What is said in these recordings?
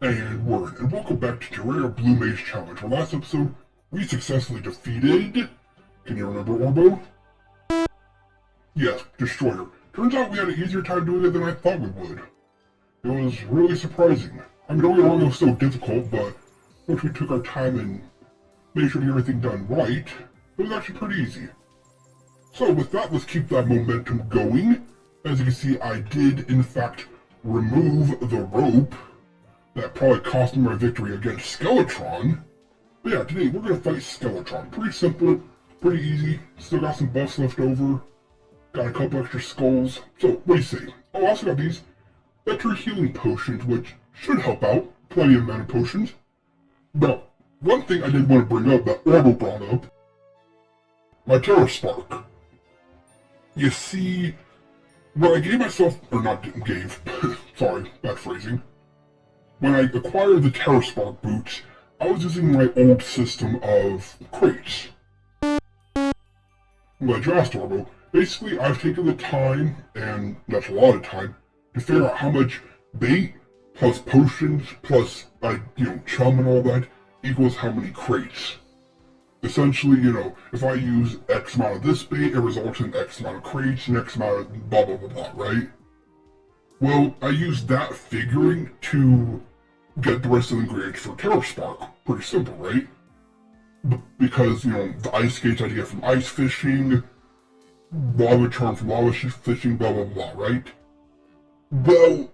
And word, and welcome back to Terraria Blue Mage Challenge. Our last episode, we successfully defeated... Can you remember Orbo? Yes, Destroyer. Turns out we had an easier time doing it than I thought we would. It was really surprising. I mean, don't get me wrong, it was so difficult, but once we took our time and made sure to get everything done right, it was actually pretty easy. So with that, let's keep that momentum going. As you can see, I did, in fact, remove the rope. That probably cost me my victory against Skeletron. But yeah, today we're going to fight Skeletron. Pretty simple, pretty easy. Still got some buffs left over. Got a couple extra skulls. So, what do you say? Oh, I also got these extra healing potions, which should help out. Plenty of mana potions. But one thing I did want to bring up that Orbo brought up. My Terror Spark. You see, when I gave myself, or not gave, sorry, bad phrasing. When I acquired the Terror Spark boots, I was using my old system of crates. Like Last Orbo, basically I've taken the time, and that's a lot of time, to figure out how much bait, plus potions, plus, chum and all that, equals how many crates. Essentially, if I use X amount of this bait, it results in X amount of crates, and X amount of blah blah blah blah, right? Well, I used that figuring to get the rest of the ingredients for Terror Spark. Pretty simple, right? Because, the ice skates I get from ice fishing, lava charm from lava fishing, blah blah blah, right? Well,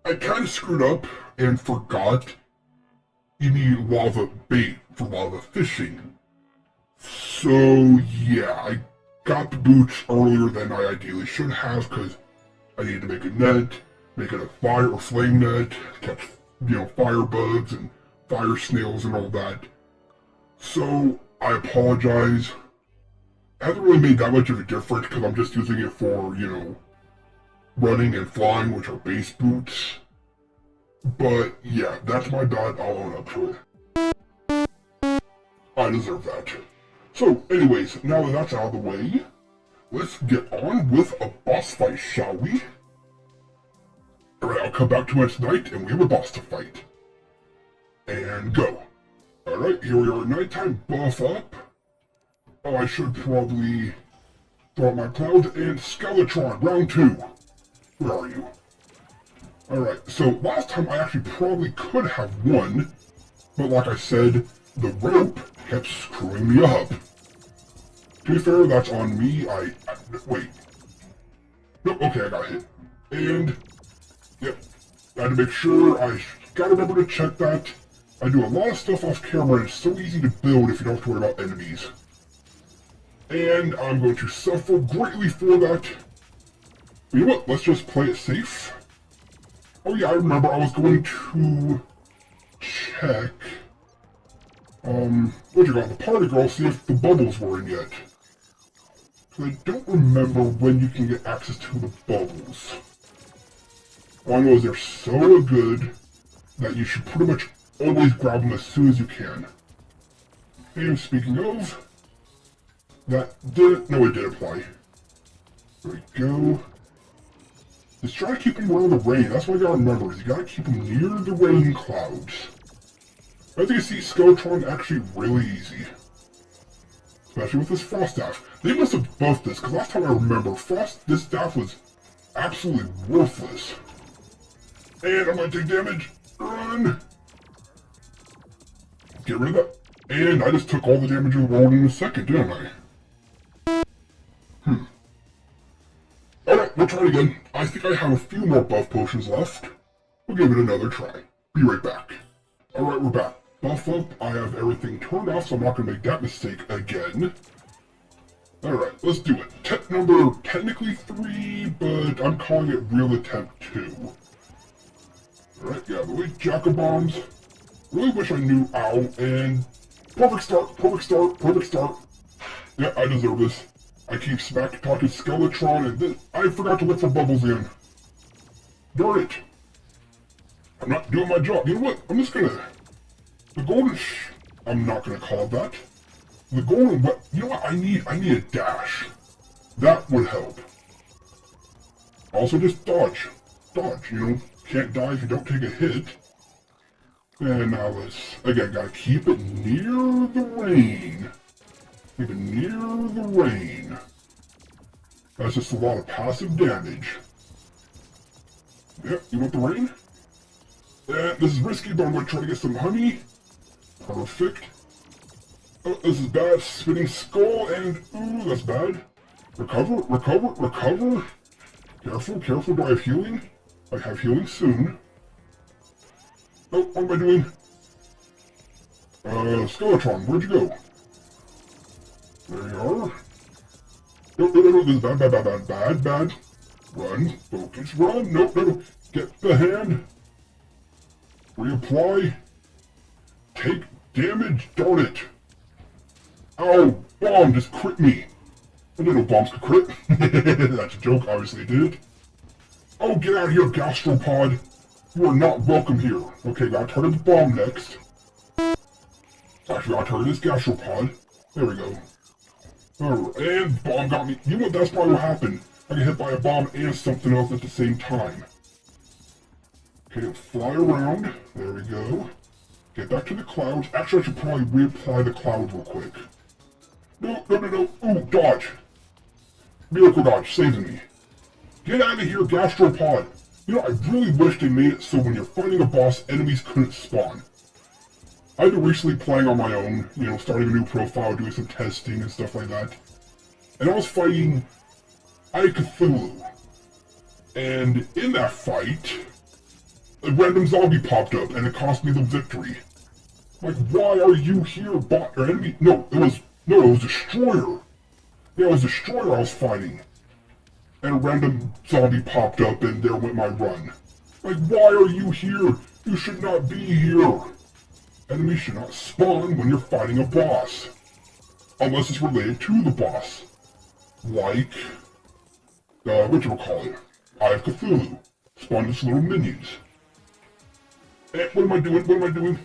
I kind of screwed up and forgot you need lava bait for lava fishing. So, yeah, I got the boots earlier than I ideally should have, because I needed to make a net, make it a fire or flame net, catch, fire bugs and fire snails and all that. So, I apologize. It hasn't really made that much of a difference, because I'm just using it for, running and flying, which are base boots. But, yeah, that's my bad, I'll own up to it. I deserve that. So, anyways, now that that's out of the way, let's get on with a boss fight, shall we? Alright, I'll come back to it tonight, and we have a boss to fight. And go. Alright, here we are at nighttime, buff up. Oh, I should probably throw out my cloud, and Skeletron, round 2. Where are you? Alright, so last time I actually probably could have won, but like I said, the rope kept screwing me up. To be fair, that's on me. Wait. Nope, okay, I got hit. And, yep, I had to make sure, I gotta remember to check that. I do a lot of stuff off camera, and it's so easy to build if you don't have to worry about enemies. And I'm going to suffer greatly for that. But you know what, let's just play it safe. Oh yeah, I remember I was going to check, the party girl, see if the bubbles were in yet. Because I don't remember when you can get access to the bubbles. All I know is they're so good that you should pretty much always grab them as soon as you can. And speaking of, it did apply. There we go. Just try to keep them around the rain. That's what you gotta remember, is you gotta keep them near the rain clouds. As you can see, Skeletron actually really easy. Especially with this frost staff. They must have buffed this, because last time I remember, this staff was absolutely worthless. And I'm gonna take damage. Run! Get rid of that. And I just took all the damage in the world in a second, didn't I? Alright, we'll try it again. I think I have a few more buff potions left. We'll give it another try. Be right back. Alright, we're back. Buff up, I have everything turned off, so I'm not going to make that mistake again. Alright, let's do it. Attempt number, technically 3, but I'm calling it real attempt 2. Alright, yeah, the way Jack-o'-bombs. Really wish I knew Ow, and perfect start, perfect start, perfect start. Yeah, I deserve this. I keep smack talking Skeletron, and I forgot to look for bubbles in. Darn it. I'm not doing my job. You know what? I'm just gonna... The golden I'm not gonna call it that. The golden you know what? I need a dash. That would help. Also just dodge. Dodge, can't die if you don't take a hit. And now let's, again, gotta keep it near the rain. Keep it near the rain. That's just a lot of passive damage. Yep, you want the rain? And this is risky, but I'm gonna try to get some honey. Perfect. Oh, this is bad. Spinning skull, and ooh, that's bad. Recover, recover, recover. Careful, careful. Do I have healing? I have healing soon. Oh, what am I doing? Skeletron, where'd you go? There you are. No, no, no, no, this is bad, bad, bad, bad, bad, bad. Run, focus, run. No, no, no. Get the hand. Reapply. Take damage, darn it. Ow, bomb just crit me. I didn't know bombs could crit. That's a joke, obviously it did. Oh, get out of here, gastropod. You are not welcome here. Okay, gotta target the bomb next. Actually, gotta target this gastropod. There we go. Alright, and bomb got me. You know what, that's probably what happened. I get hit by a bomb and something else at the same time. Okay, fly around. There we go. Get back to the clouds. Actually, I should probably reapply the cloud real quick. No, no, no, no. Ooh, dodge. Miracle dodge, saving me. Get out of here, gastropod. You know, I really wish they made it so when you're fighting a boss, enemies couldn't spawn. I've been recently playing on my own, you know, starting a new profile, doing some testing and stuff like that. And I was fighting Cthulhu. And in that fight, a random zombie popped up and it cost me the victory. Like, why are you here, bot or enemy? No, it was Destroyer. Yeah, it was Destroyer I was fighting. And a random zombie popped up and there went my run. Like, why are you here? You should not be here. Enemies should not spawn when you're fighting a boss. Unless it's related to the boss. Like, whatchamacallit? Eye of Cthulhu. Spawn just little minions. And what am I doing? What am I doing?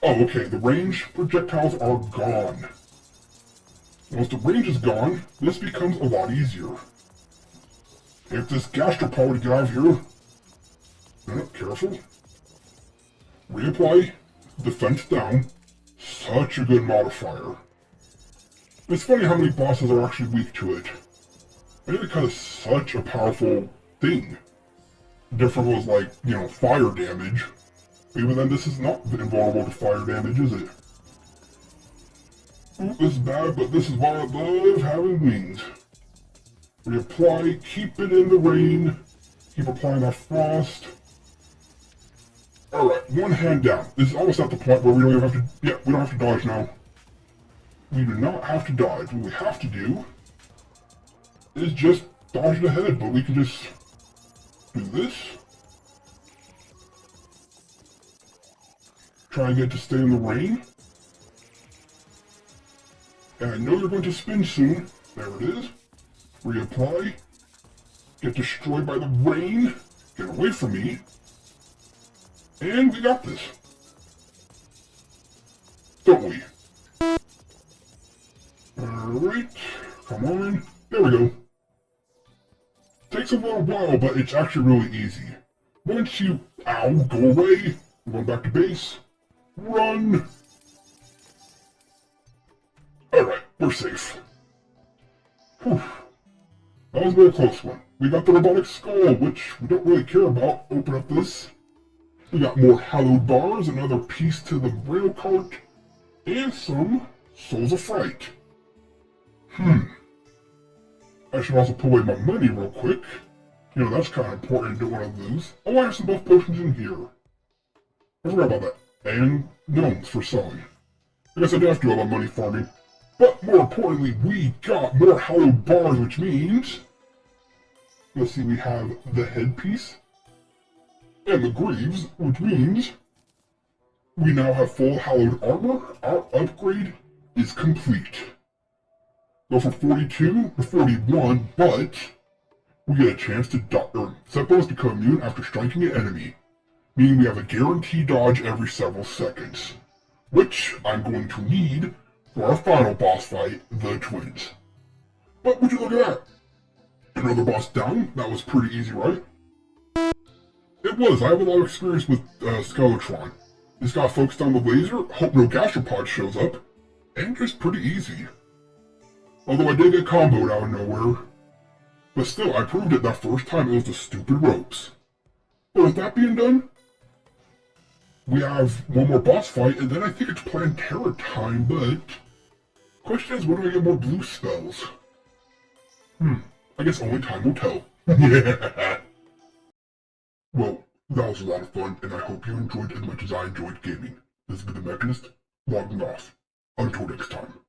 Oh, okay, the range projectiles are gone. Once the range is gone, this becomes a lot easier. If this gastropod would get out of here. No, careful. Reapply. Defense down. Such a good modifier. It's funny how many bosses are actually weak to it. I think because it's such a powerful thing. Different was like, you know, fire damage. Even then, this is not invulnerable to fire damage, is it? Ooh, this is bad, but this is why I love having wings. Reapply, keep it in the rain. Keep applying that frost. Alright, one hand down. This is almost at the point where we don't even have to... Yeah, we don't have to dodge now. We do not have to dodge. What we have to do is just dodge ahead, but we can just do this. Try and get to stay in the rain. And I know you're going to spin soon. There it is. Reapply. Get destroyed by the rain. Get away from me. And we got this. Don't we? Alright. Come on. There we go. Takes a little while, but it's actually really easy. Once you... Ow, go away. Run back to base. Run. Alright, we're safe. Whew. That was a very close one. We got the robotic skull, which we don't really care about. Open up this. We got more hallowed bars, another piece to the rail cart, and some souls of fright. I should also put away my money real quick. You know, that's kind of important to one of those. Oh, I have some buff potions in here. I forgot about that. And gnomes for selling. I guess I do have to do all that money farming. But more importantly, we got more hallowed bars, which means... Let's see, we have the headpiece. And the greaves, which means... We now have full hallowed armor. Our upgrade is complete. Go from 42 to 41, but... We get a chance to set bonus become immune after striking an enemy. Meaning we have a guaranteed dodge every several seconds. Which I'm going to need for our final boss fight, the twins. But would you look at that? Another boss down? That was pretty easy, right? It was. I have a lot of experience with Skeletron. Just gotta focus on the laser, hope no gastropod shows up, and just pretty easy. Although I did get comboed out of nowhere. But still, I proved it that first time it was the stupid ropes. But with that being done, we have one more boss fight, and then I think it's planned Terra time, but... Question is, when do I get more blue spells? I guess only time will tell. Yeah. Well, that was a lot of fun, and I hope you enjoyed as much as I enjoyed gaming. This has been The Mechanist, logging off. Until next time.